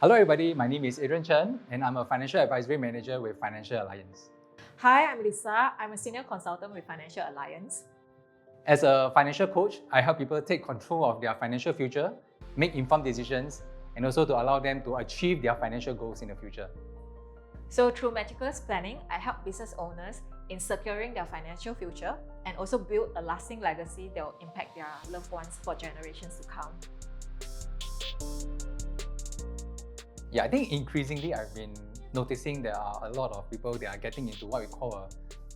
Hello everybody, my name is Adrian Chen and I'm a Financial Advisory Manager with Financial Alliance. Hi, I'm Lisa. I'm a Senior Consultant with Financial Alliance. As a financial coach, I help people take control of their financial future, make informed decisions, and also to allow them to achieve their financial goals in the future. So through meticulous planning, I help business owners in securing their financial future and also build a lasting legacy that will impact their loved ones for generations to come. Yeah, I think increasingly I've been noticing there are a lot of people that are getting into what we call a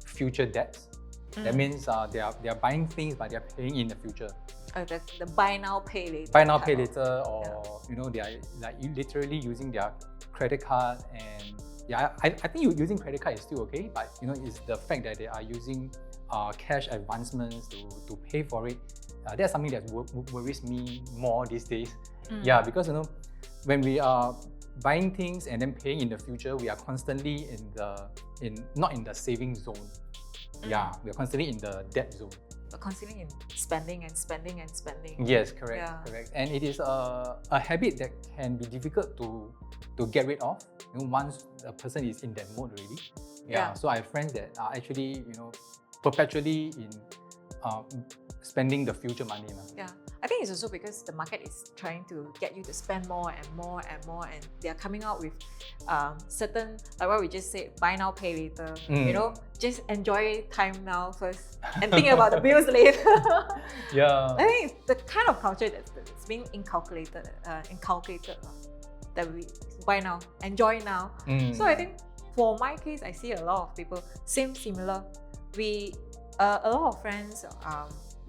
future debts. That means they are buying things but they are paying in the future. The buy now, pay later. Buy now, pay later, or they are like literally using their credit card, and I think using credit card is still okay, but it's the fact that they are using cash advancements to pay for it. That's something that worries me more these days. Yeah, because when we are buying things and then paying in the future, we are constantly not in the saving zone. Yeah, we are constantly in the debt zone. But constantly in spending and spending and spending. Yes, correct. And it is a habit that can be difficult to get rid of. Once a person is in that mode already. Yeah. So I have friends that are actually perpetually in spending the future money. Yeah. I think it's also because the market is trying to get you to spend more and more and more, and they are coming out with certain, like what we just said, buy now, pay later. Just enjoy time now first and think about the bills later. Yeah. I think it's the kind of culture that's being inculcated that we buy now, enjoy now. So I think for my case, I see a lot of people similar. We a lot of friends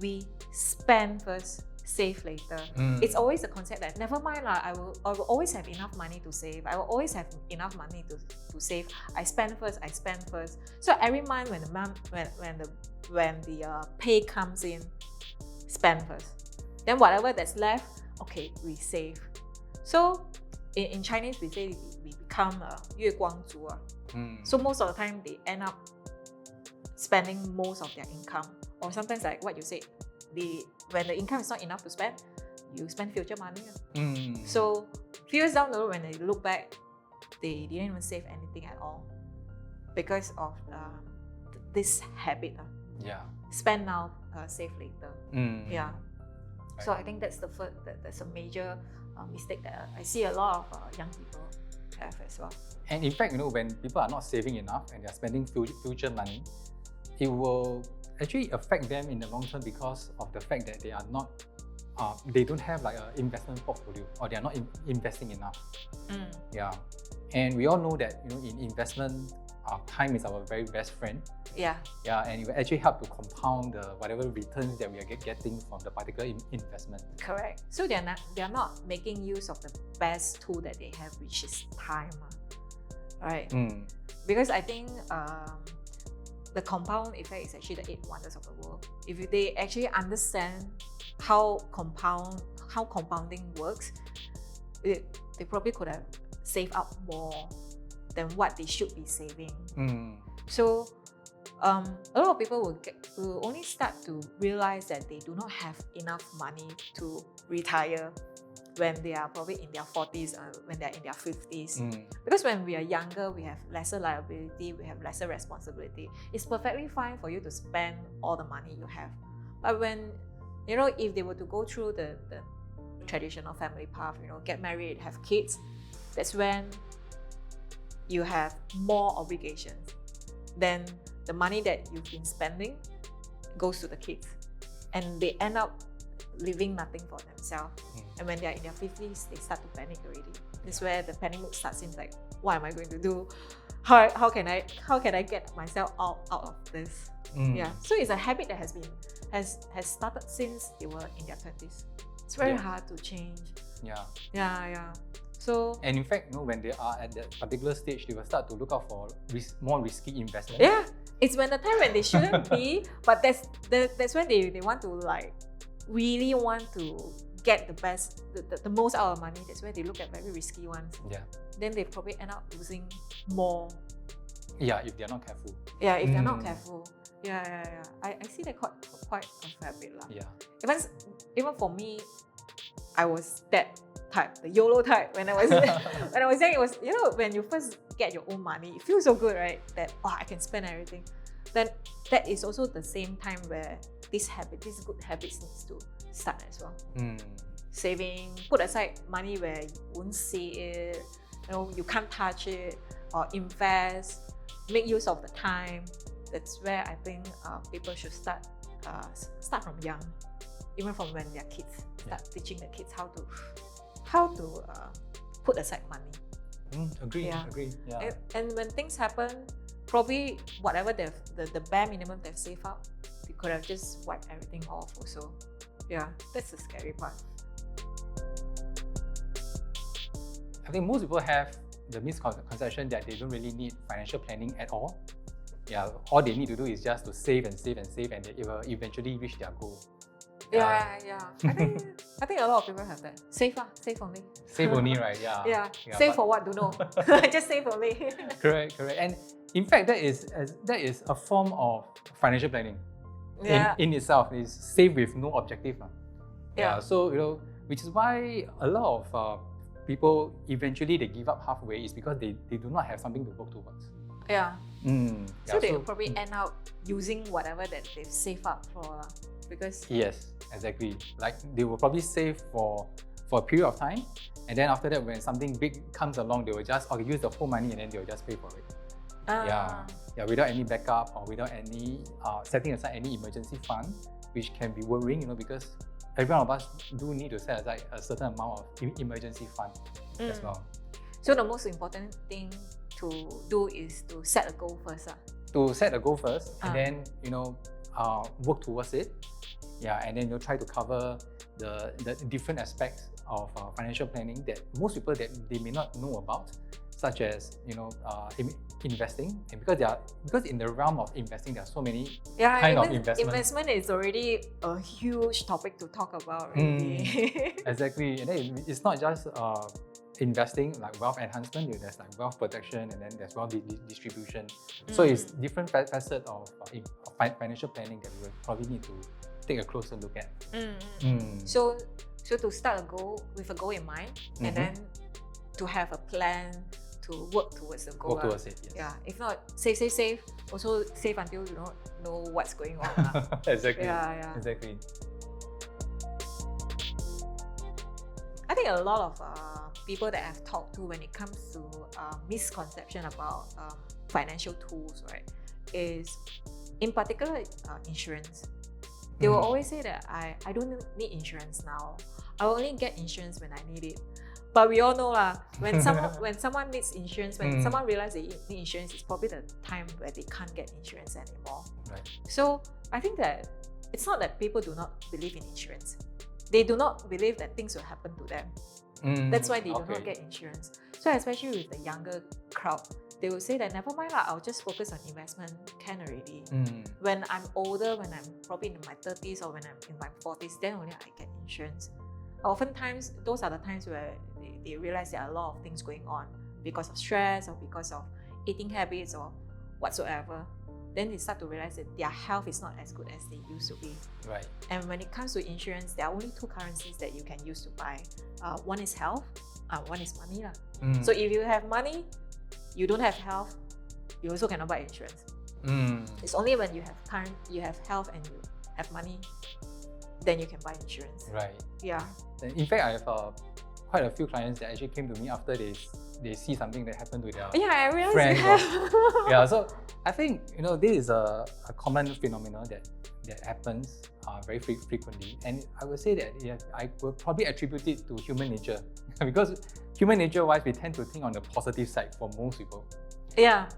we spend first, save later. It's always a concept that never mind lah, I will always have enough money to save. I will always have enough money to save. I spend first. So every month when the pay comes in, spend first. Then whatever that's left, okay, we save. So in Chinese we say we become 月光族. So most of the time they end up spending most of their income, or sometimes like what you said, when the income is not enough to spend, you spend future money. So few years down the road, when they look back, they didn't even save anything at all because of this habit. Spend now, save later. Yeah. So I think that's that's a major mistake that I see a lot of young people have as well. And in fact, when people are not saving enough and they are spending future money, it will actually affect them in the long term because of the fact that they are not, they don't have like an investment portfolio, or they are not investing enough. Yeah, and we all know that in investment, time is our very best friend. Yeah, and it will actually help to compound whatever returns that we are getting from the particular investment. Correct. So they are not making use of the best tool that they have, which is time. Right. Because I think the compound effect is actually the 8 wonders of the world. If they actually understand how compounding works, they probably could have saved up more than what they should be saving. So a lot of people will only start to realize that they do not have enough money to retire when they are probably in their 40s or when they're in their 50s. Because when we are younger, we have lesser liability, we have lesser responsibility. It's perfectly fine for you to spend all the money you have. But when, if they were to go through the traditional family path, get married, have kids, that's when you have more obligations. Then the money that you've been spending goes to the kids, and they end up leaving nothing for themselves. And when they're in their 50s, they start to panic already. This is where the panic mode starts in, like, what am I going to do? How can I get myself out of this? Yeah. So it's a habit that has started since they were in their 20s. It's very hard to change. Yeah. So, and in fact, when they are at that particular stage, they will start to look out for more risky investments. Yeah, it's when the time when they shouldn't be, but that's when they want to really want to get the most out of money. That's where they look at very risky ones. Then they probably end up losing more. Yeah, if they're not careful. Yeah, if they're not careful. Yeah. I see that quite a fair bit. Even for me, I was that type, the YOLO type. When I was when I was young, it was, you know, when you first get your own money, it feels so good, right? That, oh, I can spend everything. Then that is also the same time where this good habits needs to start as well. Saving, put aside money where you won't see it, you know, you can't touch it, or invest, make use of the time. That's where I think people should start from young, even from when they're kids. Start teaching the kids how to put aside money. Agree. Yeah. And when things happen, probably whatever the bare minimum they've saved up, they could have just wiped everything off also. Yeah, that's the scary part. I think most people have the misconception that they don't really need financial planning at all. Yeah, all they need to do is just to save and save and save, and they will eventually reach their goal. Yeah. I think a lot of people have that. Save only. Save only, right? Yeah. Yeah. Save for what? Don't know. Just save only. Correct. And in fact, that is a form of financial planning. Yeah. In itself, is save with no objective. Yeah. So, you know, which is why a lot of people eventually they give up halfway, is because they do not have something to work towards. Yeah. So they will so probably end up using whatever that they've saved up for, because yes, exactly. Like they will probably save for a period of time, and then after that, when something big comes along, they will just use the whole money and then they will just pay for it. Yeah, without any backup or without any setting aside any emergency fund, which can be worrying, you know, because every one of us do need to set aside a certain amount of emergency fund as well. So the most important thing to do is to set a goal first. To set a goal first, and then, you know, work towards it. Yeah, and then you'll try to cover the different aspects of financial planning that most people that they may not know about, such as, you know, investing, and because in the realm of investing there are so many kind of investment. Investment is already a huge topic to talk about already. Exactly, and then it's not just investing like wealth enhancement. There's like wealth protection, and then there's wealth distribution. So it's different facets of financial planning that we will probably need to take a closer look at. So to start a goal with a goal in mind, and then to have a plan to work towards the goal. Work towards it, yes. Yeah. If not, save. Also save until you don't know what's going on. Exactly. Yeah. Exactly. I think a lot of people that I've talked to when it comes to misconception about financial tools, right, is in particular insurance. They will always say that I don't need insurance now. I will only get insurance when I need it. But we all know when someone needs insurance, when someone realizes they need insurance, it's probably the time where they can't get insurance anymore. Right. So I think that it's not that people do not believe in insurance. They do not believe that things will happen to them. That's why they do not get insurance. So especially with the younger crowd, they will say that never mind I'll just focus on investment, can already. When I'm older, when I'm probably in my 30s or when I'm in my 40s, then only I get insurance. Oftentimes, those are the times where they realize there are a lot of things going on because of stress or because of eating habits or whatsoever. Then they start to realize that their health is not as good as they used to be. Right. And when it comes to insurance, there are only two currencies that you can use to buy. One is health, one is money. So if you have money, you don't have health, you also cannot buy insurance. It's only when you have health and you have money, then you can buy insurance. Right. Yeah. In fact, I have quite a few clients that actually came to me after they see something that happened to their I realized friends. you have. Yeah, so I think, you know, this is a common phenomenon that happens very frequently, and I would say that I would probably attribute it to human nature because human nature-wise, we tend to think on the positive side for most people. Yeah.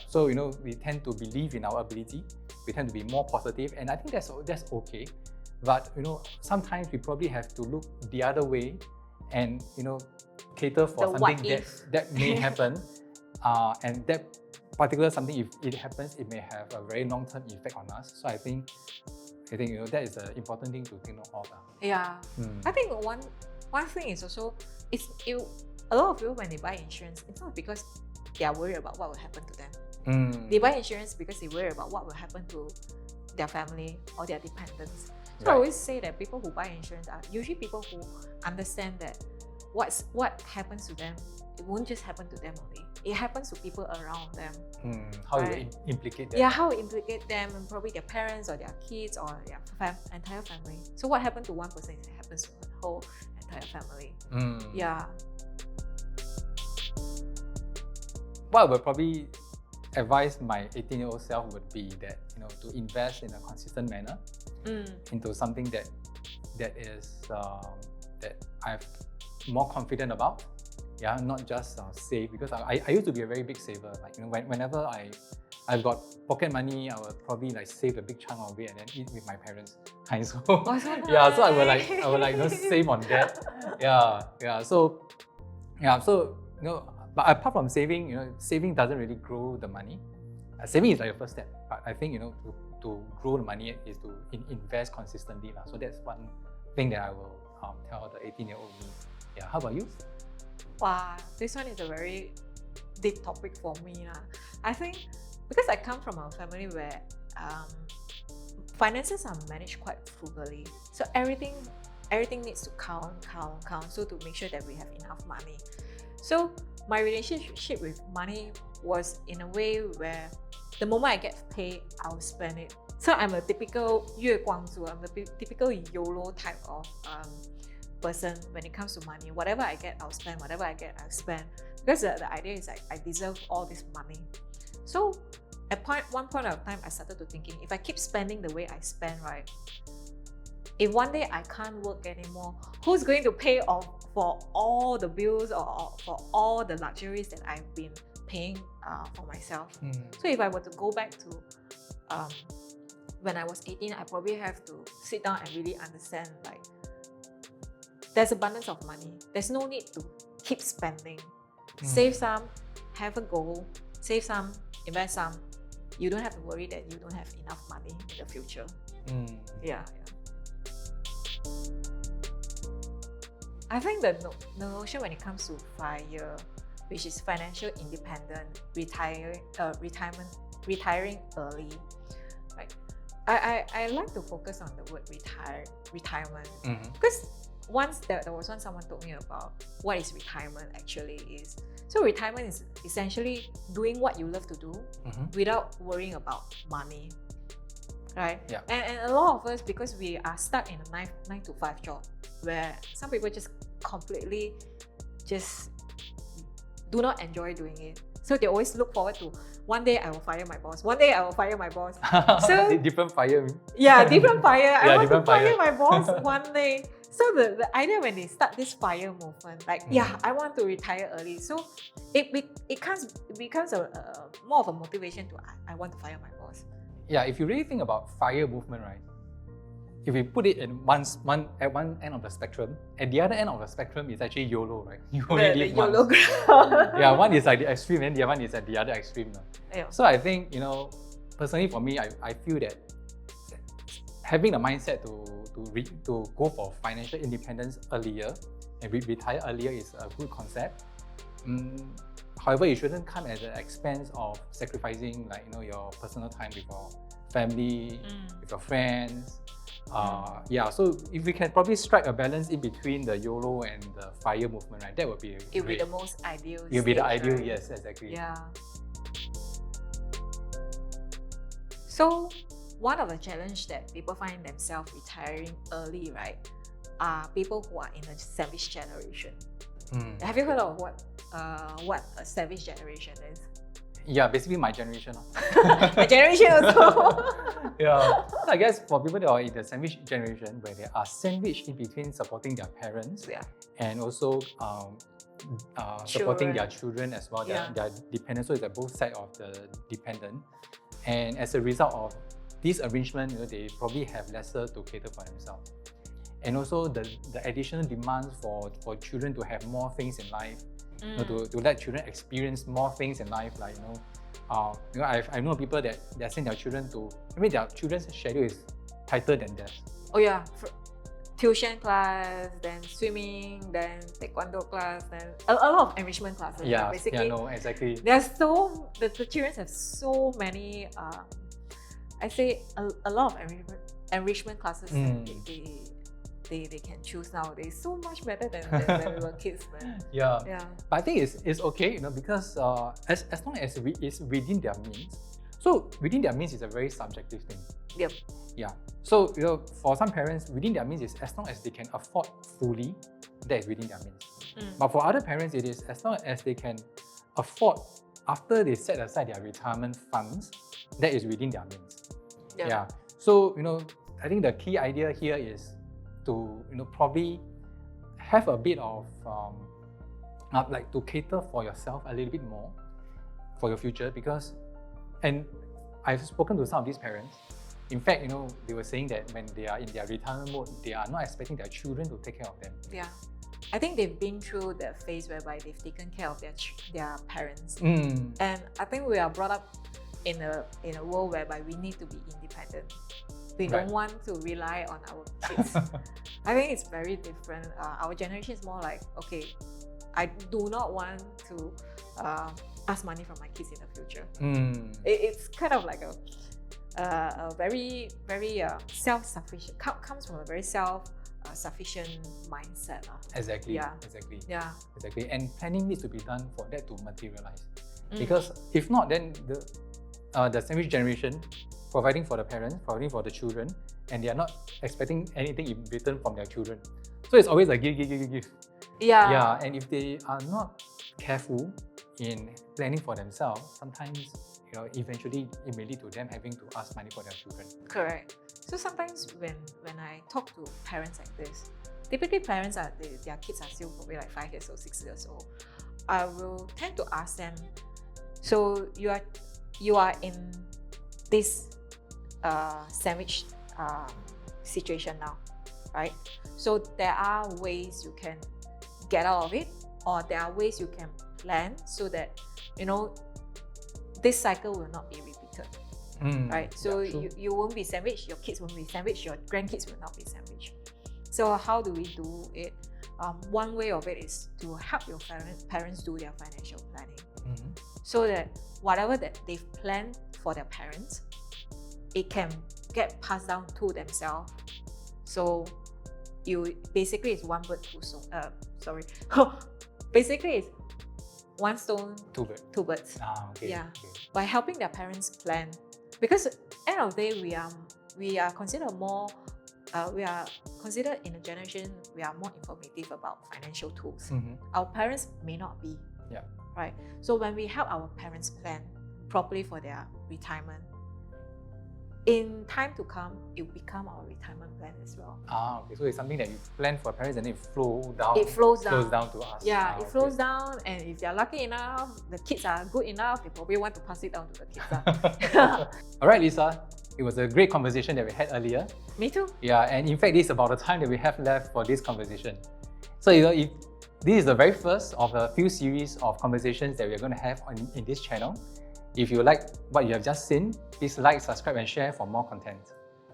So, you know, we tend to believe in our ability. We tend to be more positive, and I think that's okay. But, you know, sometimes we probably have to look the other way and, you know, cater for something that may happen, and that particular something, if it happens, it may have a very long-term effect on us. So I think you know, that is an important thing to think of. Yeah. I think one thing is also a lot of people when they buy insurance, it's not because they are worried about what will happen to them. They buy insurance because they worry about what will happen to their family or their dependents. So I always say that people who buy insurance are usually people who understand that what happens to them, it won't just happen to them only. It happens to people around them. How you implicate them? Yeah, how it implicate them, and probably their parents or their kids or their entire family. So what happened to one person, it happens to the whole entire family. Yeah. What I would probably advise my 18-year-old self would be that, to invest in a consistent manner into something that is that I'm more confident about. Yeah, not just save, because I used to be a very big saver. Like, whenever I've got pocket money, I would probably like save a big chunk of it and then eat with my parents. So yeah, so I would save on that. So but apart from saving, saving doesn't really grow the money. Saving is like the first step, but I think to grow the money is to invest consistently. So that's one thing that I will tell the 18-year-old me. Yeah, how about you? Wow, this one is a very deep topic for me. I think because I come from a family where finances are managed quite frugally, so everything needs to count, so to make sure that we have enough money. So my relationship with money was in a way where the moment I get paid, I'll spend it. So I'm a typical 月光族, I'm a typical YOLO type of person when it comes to money. Whatever I get, I'll spend. Whatever I get, I'll spend. Because the idea is like, I deserve all this money. So at one point of time, I started to thinking, if I keep spending the way I spend, right? If one day I can't work anymore, who's going to pay off for all the bills or for all the luxuries that I've been paying for myself? So if I were to go back to when I was 18, I probably have to sit down and really understand, like, there's abundance of money. There's no need to keep spending. Save some, have a goal, save some, invest some. You don't have to worry that you don't have enough money in the future. Yeah. I think the notion when it comes to FIRE, which is financial independent, retiring early, right? I like to focus on the word retirement, because once there was someone told me about what is retirement actually is. So retirement is essentially doing what you love to do without worrying about money, right? Yeah. And a lot of us, because we are stuck in a 9 to 5 job, where some people just completely just do not enjoy doing it. So they always look forward to, one day I will fire my boss. One day I will fire my boss. So different fire. Yeah, different fire. I want to fire fire my boss one day. So the idea when they start this FIRE movement, like, I want to retire early. So it becomes a more of a motivation to, I want to fire my boss. Yeah, if you really think about FIRE movement, right? If we put it in at one end of the spectrum, at the other end of the spectrum is actually YOLO, right? You only live YOLO. Yeah, one is like the extreme and the other one is at the other extreme. Yeah. So I think, personally for me, I feel that having the mindset to go for financial independence earlier and retire earlier is a good concept. However, it shouldn't come at the expense of sacrificing, like, your personal time with your family, with your friends. So if we can probably strike a balance in between the YOLO and the FIRE movement, right, that would be It would be the most ideal. It would be the ideal, right? yes, exactly. Yeah. So one of the challenges that people find themselves retiring early, right, are people who are in the sandwich generation. Have you heard of what a sandwich generation is? Yeah, basically my generation. My generation also. Yeah. So I guess for people that are in the sandwich generation, where they are sandwiched in between supporting their parents and also supporting their children as well, their dependents. So it's like both sides of the dependent. And as a result of this arrangement, they probably have lesser to cater for themselves. And also the additional demands for children to have more things in life, to let children experience more things in life, like I know people that they're sending their children to, their children's schedule is tighter than theirs. Oh yeah, tuition class, then swimming, then taekwondo class, then a lot of enrichment classes. Yeah, basically. Yeah, no, exactly. There's the children have so many. I say a lot of enrichment classes that they can choose nowadays. So much better than when we were kids, man. Yeah. Yeah. But I think it's okay, because as long as it's within their means. So within their means is a very subjective thing. Yep. Yeah. So for some parents, within their means is as long as they can afford fully, that is within their means. But for other parents, it is as long as they can afford after they set aside their retirement funds, that is within their means. Yeah. So I think the key idea here is to probably have a bit of like to cater for yourself a little bit more for your future, because and I've spoken to some of these parents. In fact, they were saying that when they are in their retirement mode, they are not expecting their children to take care of them. Yeah. I think they've been through the phase whereby they've taken care of their parents. And I think we are brought up in a world whereby we need to be independent. We don't want to rely on our kids. I think it's very different. Our generation is more like, okay, I do not want to ask money from my kids in the future. It's kind of like a very, very self-sufficient, comes from a very self-sufficient mindset. Exactly. Yeah. Exactly. Yeah. Exactly. And planning needs to be done for that to materialize. Because if not, then the sandwich generation, providing for the parents, providing for the children, and they are not expecting anything in return from their children. So it's always a give. Yeah. Yeah, and if they are not careful in planning for themselves, sometimes eventually it may lead to them having to ask money for their children. Correct. So sometimes when I talk to parents like this, typically parents their kids are still probably like 5 years old, 6 years old. I will tend to ask them, so you are in this sandwich situation now, right? So there are ways you can get out of it, or there are ways you can plan so that this cycle will not be repeated, right? So you won't be sandwiched, your kids won't be sandwiched, your grandkids will not be sandwiched. So how do we do it? One way of it is to help your parents do their financial planning, so that whatever that they've planned for their parents, it can get passed down to themselves. So you basically it's one bird, basically it's one stone, two birds. Okay. Yeah. By helping their parents plan, because at the end of the day we are considered more we are considered in a generation we are more informative about financial tools. Our parents may not be. Yeah. Right. So when we help our parents plan properly for their retirement, in time to come, it will become our retirement plan as well. Okay. So it's something that you plan for parents and then it flows down. It flows down to us. Yeah, it flows down, and if they're lucky enough, the kids are good enough, they probably want to pass it down to the kids. All right, Lisa. It was a great conversation that we had earlier. Me too. Yeah, and in fact, this is about the time that we have left for this conversation. So, if this is the very first of a few series of conversations that we're going to have in this channel. If you like what you have just seen, please like, subscribe, and share for more content.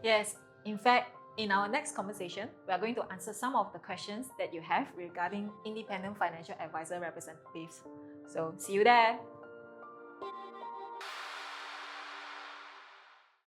Yes, in fact, in our next conversation, we are going to answer some of the questions that you have regarding independent financial advisor representatives. So, see you there.